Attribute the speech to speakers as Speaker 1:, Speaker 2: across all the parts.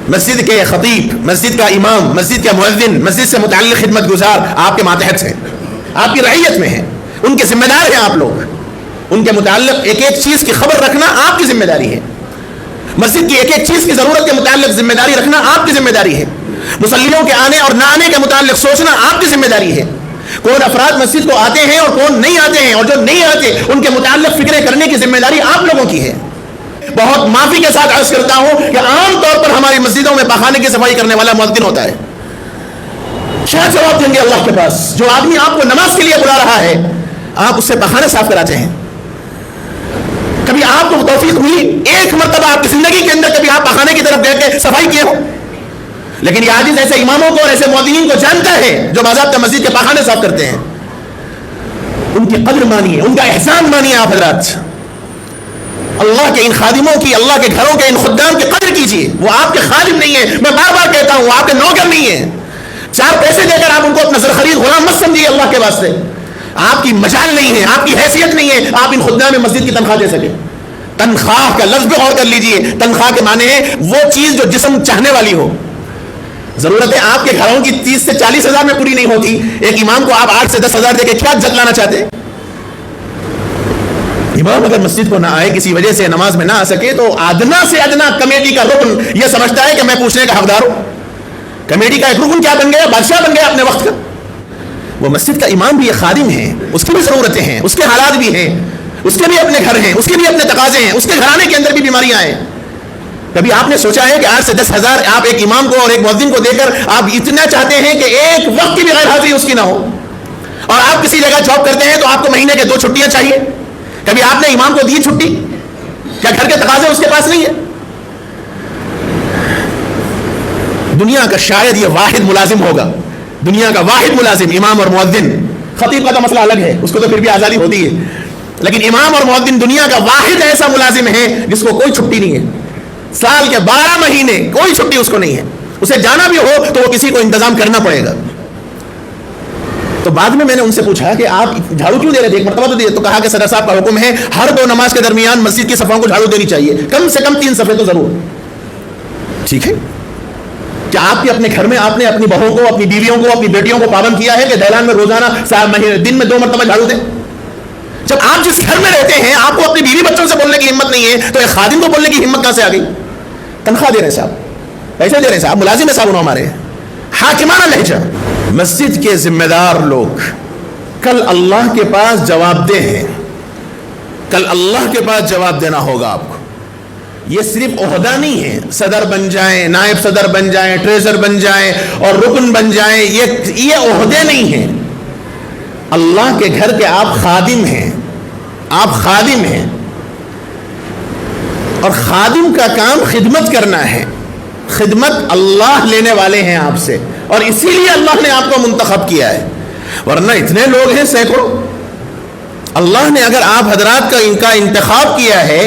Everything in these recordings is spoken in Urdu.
Speaker 1: مسجد کے خطیب، مسجد کا امام، مسجد کا مؤذن، مسجد سے متعلق خدمت گزار آپ کے ماتحت ہیں، آپ کی رعیت میں ہیں، ان کے ذمہ دار ہیں آپ لوگ، ان کے متعلق ایک ایک چیز کی خبر رکھنا آپ کی ذمہ داری ہے، مسجد کی ایک ایک چیز کی ضرورت کے متعلق ذمہ داری رکھنا آپ کی ذمہ داری ہے، مصلیوں کے آنے اور نہ آنے کے متعلق سوچنا آپ کی ذمہ داری ہے، کون افراد مسجد کو آتے ہیں اور کون نہیں آتے ہیں، اور جو نہیں آتے ان کے متعلق فکریں کرنے کی ذمہ داری آپ لوگوں کی ہے۔ بہت معافی کے ساتھ عرض کرتا ہوں کہ عام طور پر ہماری مسجدوں میں پاخانے کی صفائی کرنے والا مؤذن ہوتا ہے، شاید جواب دیں گے اللہ کے پاس، جو آدمی آپ کو نماز کے لیے بلا رہا ہے آپ اس سے پاخانے صاف کراتے ہیں؟ کبھی آپ کو توفیق ہوئی ایک مرتبہ آپ کی زندگی کے اندر کبھی آپ پاخانے کی طرف گئے کہ صفائی کیے ہو؟ لیکن یہ عاجز ایسے اماموں کو اور ایسے مؤذنین کو جانتا ہے جو باضابطہ مسجد کے پاخانے صاف کرتے ہیں، ان کی قدر مانیے، ان کا احسان مانیے آپ حضرات، اللہ کے ان خادموں کی، اللہ کے گھروں کے ان خدام کی قدر کیجیے، وہ آپ کے خادم نہیں ہیں، میں بار بار کہتا ہوں وہ آپ کے نوکر نہیں ہیں، چار پیسے دے کر آپ ان کو اپنا زر خرید غلام مت سمجھیے، اللہ کے واسطے آپ کی مجال نہیں ہے، آپ کی حیثیت نہیں ہے آپ ان خدام مسجد کی تنخواہ دے سکے۔ تنخواہ کا لفظ پہ غور کر لیجئے، تنخواہ کے معنی ہے وہ چیز جو جسم چاہنے والی ہو، ضرورتیں آپ کے گھروں کی 30 سے 40 ہزار میں پوری نہیں ہوتی، ایک امام کو آپ 8 سے 10 ہزار دے کے کیا جتلانا چاہتے ہیں؟ امام اگر مسجد کو نہ آئے کسی وجہ سے نماز میں نہ آ سکے تو ادنا سے ادنا کمیٹی کا رکن یہ سمجھتا ہے کہ میں پوچھنے کا حقدار ہوں، کمیٹی کا ایک رکن کیا بن گیا؟ بادشاہ بن گیا اپنے وقت کا۔ وہ مسجد کا امام بھی ایک خادم ہے، اس کی بھی ضرورتیں ہیں، اس کے حالات بھی ہیں، اس کے بھی اپنے گھر ہیں، اس کے بھی اپنے تقاضے ہیں، اس کے گھرانے کے اندر بھی بیماریاں ہیں۔ کبھی آپ نے سوچا ہے کہ 8 سے 10 ہزار آپ ایک امام کو اور ایک مؤذن کو دے کر آپ اتنا چاہتے ہیں کہ ایک وقت کی بھی غیر حاضری اس کی نہ ہو، اور آپ کسی جگہ جاب کرتے ہیں تو آپ کو مہینے کے 2 چھٹیاں چاہیے؟ کبھی آپ نے امام کو دی چھٹی؟ کیا گھر کے تقاضے اس کے پاس نہیں ہے؟ دنیا کا شاید یہ واحد ملازم ہوگا، دنیا کا واحد ملازم امام اور مؤذن، خطیب کا تو مسئلہ الگ ہے، اس کو تو پھر بھی آزادی ہوتی ہے، لیکن امام اور مؤذن دنیا کا واحد ایسا ملازم ہے جس کو کوئی چھٹی نہیں ہے، سال کے 12 مہینے کوئی چھٹی اس کو نہیں ہے، اسے جانا بھی ہو تو وہ کسی کو انتظام کرنا پڑے گا۔ تو بعد میں نے ان سے پوچھا کہ آپ جھاڑو کیوں دے رہے تھے؟ ایک مرتبہ تو دے، تو کہا کہ صدر صاحب کا حکم ہے ہر 2 نماز کے درمیان مسجد کی صفوں کو جھاڑو دینی چاہیے، کم سے کم 3 صفحے تو ضرور۔ ٹھیک ہے، کیا آپ کے اپنے گھر میں آپ نے اپنی بہووں کو، اپنی بیویوں کو، اپنی بیٹیوں کو پابند کیا ہے کہ دہلان میں روزانہ دن میں 2 مرتبہ جھاڑو دیں؟ جب آپ جس گھر میں رہتے ہیں آپ کو اپنی بیوی بچوں سے بولنے کی ہمت نہیں ہے تو ایک خادم کو بولنے کی ہمت کہاں سے آ گئی؟ تنخواہ دے رہے ہیں صاحب، پیسے دے رہے ہیں صاحب، ملازم ہے صاحب انہوں ہمارے، حاکمانہ لہجہ۔ مسجد کے ذمہ دار لوگ کل اللہ کے پاس جواب دہ ہیں، کل اللہ کے پاس جواب دینا ہوگا آپ کو۔ یہ صرف عہدہ نہیں ہے، صدر بن جائیں، نائب صدر بن جائیں، ٹریزر بن جائیں اور رکن بن جائیں، یہ عہدے نہیں ہیں۔ اللہ کے گھر کے آپ خادم ہیں، آپ خادم ہیں، اور خادم کا کام خدمت کرنا ہے، خدمت اللہ لینے والے ہیں آپ سے، اور اسی لیے اللہ نے آپ کو منتخب کیا ہے، ورنہ اتنے لوگ ہیں سینکڑوں۔ اللہ نے اگر آپ حضرات کا ان کا انتخاب کیا ہے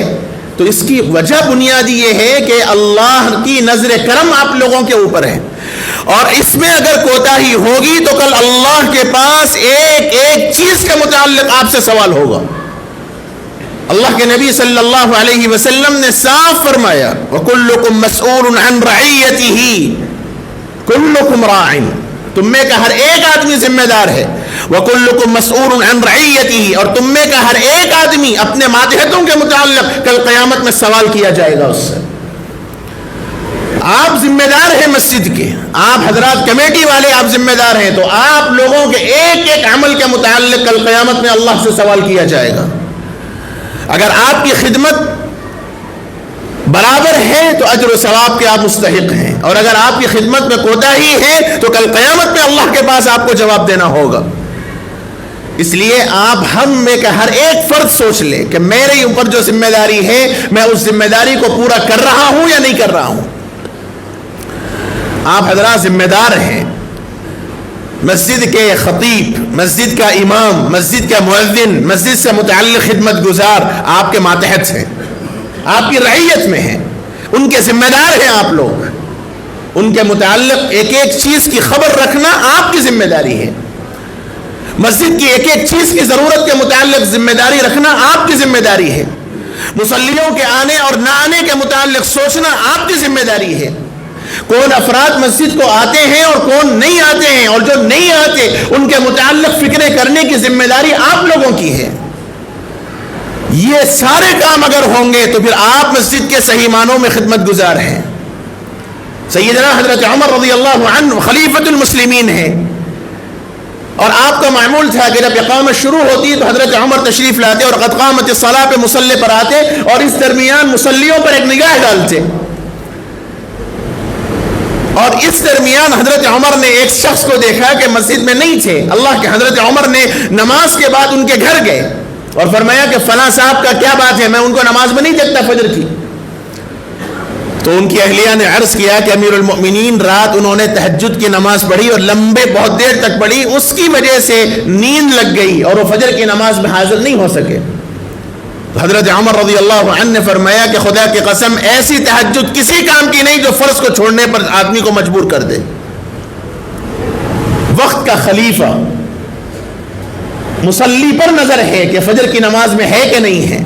Speaker 1: تو اس کی وجہ بنیادی یہ ہے کہ اللہ کی نظر کرم آپ لوگوں کے اوپر ہے، اور اس میں اگر کوتاہی ہوگی تو کل اللہ کے پاس ایک ایک چیز کے متعلق آپ سے سوال ہوگا۔ اللہ کے نبی صلی اللہ علیہ وسلم نے صاف فرمایا وَكُلُّكُمْ مَسْئُولٌ عَنْ رَعِيَّتِهِ، كُلُّكُمْ رَاعٍ، تم میں کا ہر ایک آدمی ذمہ دار ہے، وَكُلُّكُمْ مَسْئُولٌ عَنْ رَعِيَّتِهِ، اور تم میں کا ہر ایک آدمی اپنے ماتحتوں کے متعلق کل قیامت میں سوال کیا جائے گا اس سے۔ آپ ذمہ دار ہیں مسجد کے، آپ حضرات کمیٹی والے آپ ذمہ دار ہیں، تو آپ لوگوں کے ایک ایک عمل کے متعلق کل قیامت میں اللہ سے سوال کیا جائے گا۔ اگر آپ کی خدمت برابر ہے تو اجر و ثواب کے آپ مستحق ہیں، اور اگر آپ کی خدمت میں کوتاہی ہے تو کل قیامت میں اللہ کے پاس آپ کو جواب دینا ہوگا۔ اس لیے آپ ہم میں کا ہر ایک فرد سوچ لے کہ میرے اوپر جو ذمہ داری ہے میں اس ذمہ داری کو پورا کر رہا ہوں یا نہیں کر رہا ہوں۔ آپ حضرات ذمہ دار ہیں، مسجد کے خطیب، مسجد کا امام، مسجد کا مؤذن، مسجد سے متعلق خدمت گزار آپ کے ماتحت ہیں، آپ کی رعیت میں ہیں، ان کے ذمہ دار ہیں آپ لوگ، ان کے متعلق ایک ایک چیز کی خبر رکھنا آپ کی ذمہ داری ہے، مسجد کی ایک ایک چیز کی ضرورت کے متعلق ذمہ داری رکھنا آپ کی ذمہ داری ہے، مصلیوں کے آنے اور نہ آنے کے متعلق سوچنا آپ کی ذمہ داری ہے، کون افراد مسجد کو آتے ہیں اور کون نہیں آتے ہیں، اور جو نہیں آتے ان کے متعلق فکریں کرنے کی ذمہ داری آپ لوگوں کی ہے۔ یہ سارے کام اگر ہوں گے تو پھر آپ مسجد کے صحیح معنوں میں خدمت گزار ہیں۔ سیدنا حضرت عمر رضی اللہ عنہ خلیفۃ المسلمین ہیں، اور آپ کا معمول تھا کہ جب اقامت شروع ہوتی تو حضرت عمر تشریف لاتے اور قد قامت الصلاۃ پہ مصلی پر آتے اور اس درمیان مصلیوں پر ایک نگاہ ڈالتے، اور اس درمیان حضرت عمر نے ایک شخص کو دیکھا کہ مسجد میں نہیں تھے اللہ کے۔ حضرت عمر نے نماز کے بعد ان کے گھر گئے اور فرمایا کہ فلاں صاحب کا کیا بات ہے، میں ان کو نماز میں نہیں دیکھتا فجر کی۔ تو ان کی اہلیہ نے عرض کیا کہ امیر المؤمنین رات انہوں نے تہجد کی نماز پڑھی اور لمبے بہت دیر تک پڑھی، اس کی وجہ سے نیند لگ گئی اور وہ فجر کی نماز میں حاضر نہیں ہو سکے۔ تو حضرت عمر رضی اللہ عنہ نے فرمایا کہ خدا کی قسم ایسی تہجد کسی کام کی نہیں جو فرض کو چھوڑنے پر آدمی کو مجبور کر دے۔ وقت کا خلیفہ مصلی پر نظر ہے کہ فجر کی نماز میں ہے کہ نہیں ہے،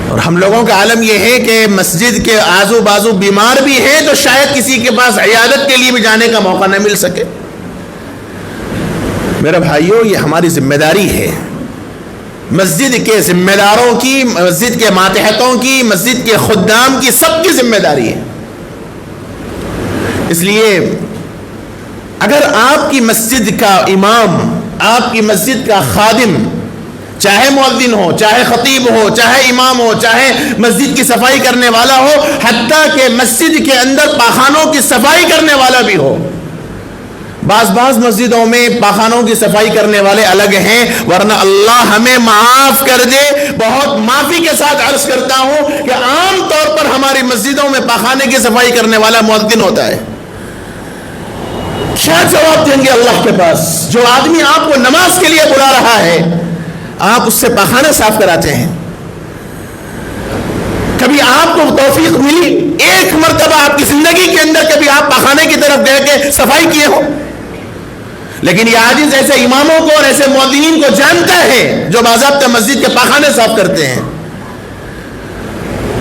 Speaker 1: اور ہم لوگوں کا عالم یہ ہے کہ مسجد کے آزو بازو بیمار بھی ہیں تو شاید کسی کے پاس عیادت کے لیے بھی جانے کا موقع نہ مل سکے۔ میرے بھائیوں، یہ ہماری ذمہ داری ہے، مسجد کے ذمہ داروں کی، مسجد کے ماتحتوں کی، مسجد کے خدام کی، سب کی ذمہ داری ہے۔ اس لیے اگر آپ کی مسجد کا امام، آپ کی مسجد کا خادم، چاہے مؤذن ہو، چاہے خطیب ہو، چاہے امام ہو، چاہے مسجد کی صفائی کرنے والا ہو، حتیٰ کہ مسجد کے اندر پاخانوں کی صفائی کرنے والا بھی ہو، بعض مسجدوں میں پاخانوں کی صفائی کرنے والے الگ ہیں، ورنہ اللہ ہمیں معاف کر دے، بہت معافی کے ساتھ عرض کرتا ہوں کہ عام طور پر ہماری مسجدوں میں پاخانے کی صفائی کرنے والا مؤذن ہوتا ہے۔ کیا جواب دیں گے اللہ کے پاس؟ جو آدمی آپ کو نماز کے لیے بلا رہا ہے، آپ اس سے پاخانہ صاف کراتے ہیں۔ کبھی آپ کو توفیق ملی ایک مرتبہ آپ کی زندگی کے اندر کبھی آپ پاخانے کی طرف گئے کہ صفائی کیے ہو؟ لیکن یہ عاجز ایسے اماموں کو اور ایسے مؤذنین کو جانتا ہے جو باضابطہ مسجد کے پاخانے صاف کرتے ہیں۔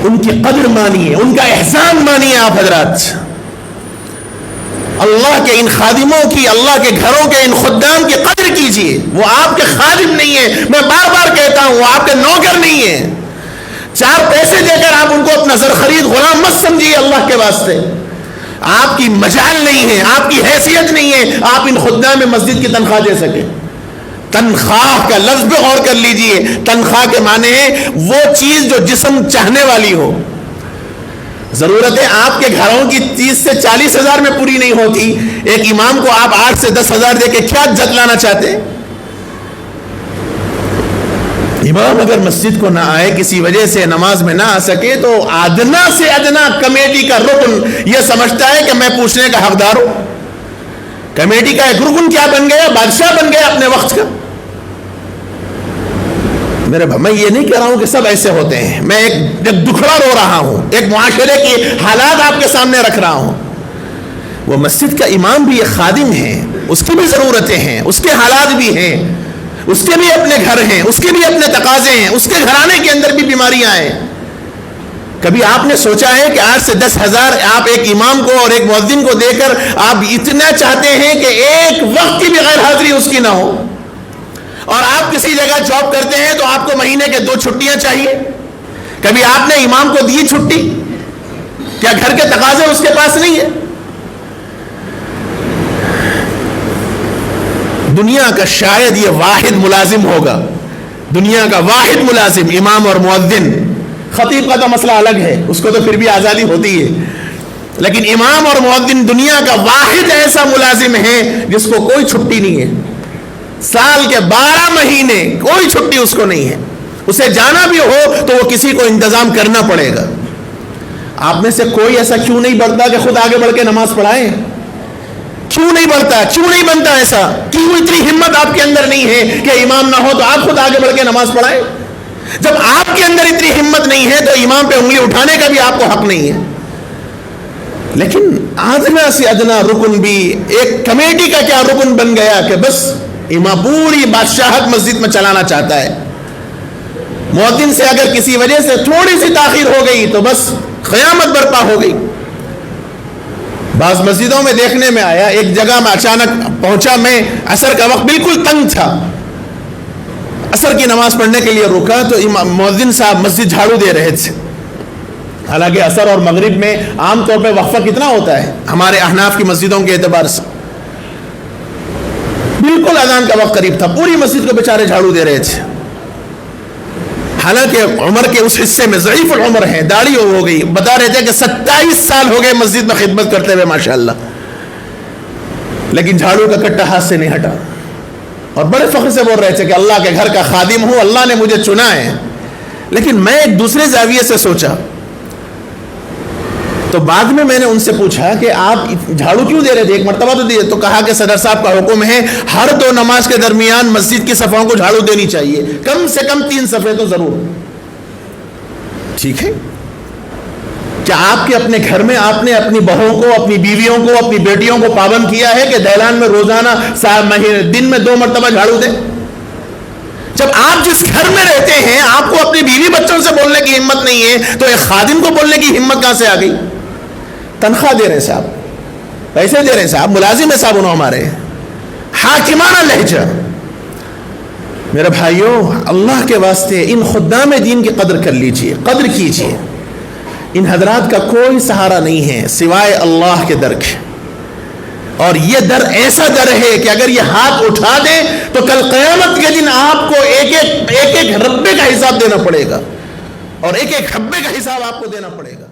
Speaker 1: ان کی قدر مانیے، ان کا احسان مانیے آپ حضرات۔ اللہ کے ان خادموں کی، اللہ کے گھروں کے ان خدام کی قدر کیجیے۔ وہ آپ کے خادم نہیں ہیں، میں بار بار کہتا ہوں، وہ آپ کے نوکر نہیں ہیں۔ 4 پیسے دے کر آپ ان کو اپنا زرخرید غلام مت سمجھیے، اللہ کے واسطے۔ آپ کی مجال نہیں ہے، آپ کی حیثیت نہیں ہے آپ ان خدام میں مسجد کی تنخواہ دے سکیں۔ تنخواہ کا لفظ پہ غور کر لیجئے، تنخواہ کے معنی ہے وہ چیز جو جسم چاہنے والی ہو۔ ضرورتیں آپ کے گھروں کی 30 سے 40 ہزار میں پوری نہیں ہوتی، ایک امام کو آپ 8 سے 10 ہزار دے کے کیا جتلانا چاہتے ہیں؟ امام اگر مسجد کو نہ آئے، کسی وجہ سے نماز میں نہ آ سکے، تو ادنا سے ادنا کمیٹی کا رکن یہ سمجھتا ہے کہ میں پوچھنے کا حقدار ہوں۔ کمیٹی کا ایک رکن کیا بن گیا؟ بادشاہ بن گیا اپنے وقت کا۔ میں یہ نہیں کہہ رہا ہوں کہ سب ایسے ہوتے ہیں، میں ایک دکھڑا رو رہا ہوں، ایک معاشرے کی حالات آپ کے سامنے رکھ رہا ہوں۔ وہ مسجد کا امام بھی ایک خادم ہے، اس کی بھی ضرورتیں ہیں، اس کے حالات بھی ہیں، اس کے بھی اپنے گھر ہیں، اس کے بھی اپنے تقاضے ہیں، اس کے گھرانے کے اندر بھی بیماریاں ہیں۔ کبھی آپ نے سوچا ہے کہ 8 سے 10 ہزار آپ ایک امام کو اور ایک مؤذن کو دے کر آپ اتنا چاہتے ہیں کہ ایک وقت کی بھی غیر حاضری اس کی نہ ہو؟ اور آپ کسی جگہ جاب کرتے ہیں تو آپ کو مہینے کے 2 چھٹیاں چاہیے، کبھی آپ نے امام کو دی چھٹی؟ کیا گھر کے تقاضے اس کے پاس نہیں ہے؟ دنیا کا شاید یہ واحد ملازم ہوگا، دنیا کا واحد ملازم امام اور مؤذن۔ خطیب کا تو مسئلہ الگ ہے، اس کو تو پھر بھی آزادی ہوتی ہے، لیکن امام اور مؤذن دنیا کا واحد ایسا ملازم ہے جس کو کوئی چھٹی نہیں ہے، سال کے 12 مہینے کوئی چھٹی اس کو نہیں ہے۔ اسے جانا بھی ہو تو وہ کسی کو انتظام کرنا پڑے گا۔ آپ میں سے کوئی ایسا کیوں نہیں بڑھتا کہ خود آگے بڑھ کے نماز پڑھائے؟ کیوں نہیں بڑھتا؟ کیوں نہیں بنتا ایسا؟ کیوں اتنی ہمت آپ کے اندر نہیں ہے کہ امام نہ ہو تو آپ خود آگے بڑھ کے نماز پڑھائیں؟ جب آپ کے اندر اتنی ہمت نہیں ہے تو امام پہ انگلی اٹھانے کا بھی آپ کو حق نہیں ہے۔ لیکن ادنا سے ادنا رکن بھی ایک کمیٹی کا کیا رکن بن گیا کہ بس امام پوری بادشاہت مسجد میں چلانا چاہتا ہے۔ مؤذن سے اگر کسی وجہ سے تھوڑی سی تاخیر ہو گئی تو بس قیامت برپا ہو گئی۔ بعض مسجدوں میں دیکھنے میں آیا، ایک جگہ میں اچانک پہنچا، میں عصر کا وقت بالکل تنگ تھا، عصر کی نماز پڑھنے کے لیے رکا تو مؤذن صاحب مسجد جھاڑو دے رہے تھے. حالانکہ عصر اور مغرب میں عام طور پہ وقفہ کتنا ہوتا ہے ہمارے احناف کی مسجدوں کے اعتبار سے؟ بالکل اذان کا وقت قریب تھا، پوری مسجد کو بیچارے جھاڑو دے رہے تھے. حالانکہ عمر کے اس حصے میں ضعیف العمر ہیں، داڑھی ہو گئی، بتا رہے تھے کہ 27 سال ہو گئے مسجد میں خدمت کرتے ہوئے ماشاءاللہ، لیکن جھاڑو کا کٹا ہاتھ سے نہیں ہٹا، اور بڑے فخر سے بول رہے تھے کہ اللہ کے گھر کا خادم ہوں، اللہ نے مجھے چنا ہے. لیکن میں ایک دوسرے زاویے سے سوچا، تو بعد میں نے ان سے پوچھا کہ آپ جھاڑو کیوں دے رہے تھے، ایک مرتبہ تو دیے، تو کہا کہ صدر صاحب کا حکم ہے ہر 2 نماز کے درمیان مسجد کی صفوں کو جھاڑو دینی چاہیے، کم سے کم 3 صفیں تو ضرور. ٹھیک ہے، کیا آپ کے اپنے گھر میں آپ نے اپنی بہوؤں کو، اپنی بیویوں کو، اپنی بیٹیوں کو پابند کیا ہے کہ دہلان میں روزانہ دن میں 2 مرتبہ جھاڑو دیں؟ جب آپ جس گھر میں رہتے ہیں آپ کو اپنی بیوی بچوں سے بولنے کی ہمت نہیں ہے، تو ایک خادم کو بولنے کی ہمت کہاں سے آ گئی؟ تنخواہ دے رہے صاحب، پیسے دے رہے صاحب، ملازم ہے صاحب انہوں ہمارے، حاکمانہ لہجہ. میرے بھائیوں، اللہ کے واسطے ان خدام دین کی قدر کر لیجئے، قدر کیجئے. ان حضرات کا کوئی سہارا نہیں ہے سوائے اللہ کے در کے، اور یہ در ایسا در ہے کہ اگر یہ ہاتھ اٹھا دے تو کل قیامت کے دن آپ کو ایک ایک ربے کا حساب دینا پڑے گا، اور ایک ایک حبے کا حساب آپ کو دینا پڑے گا.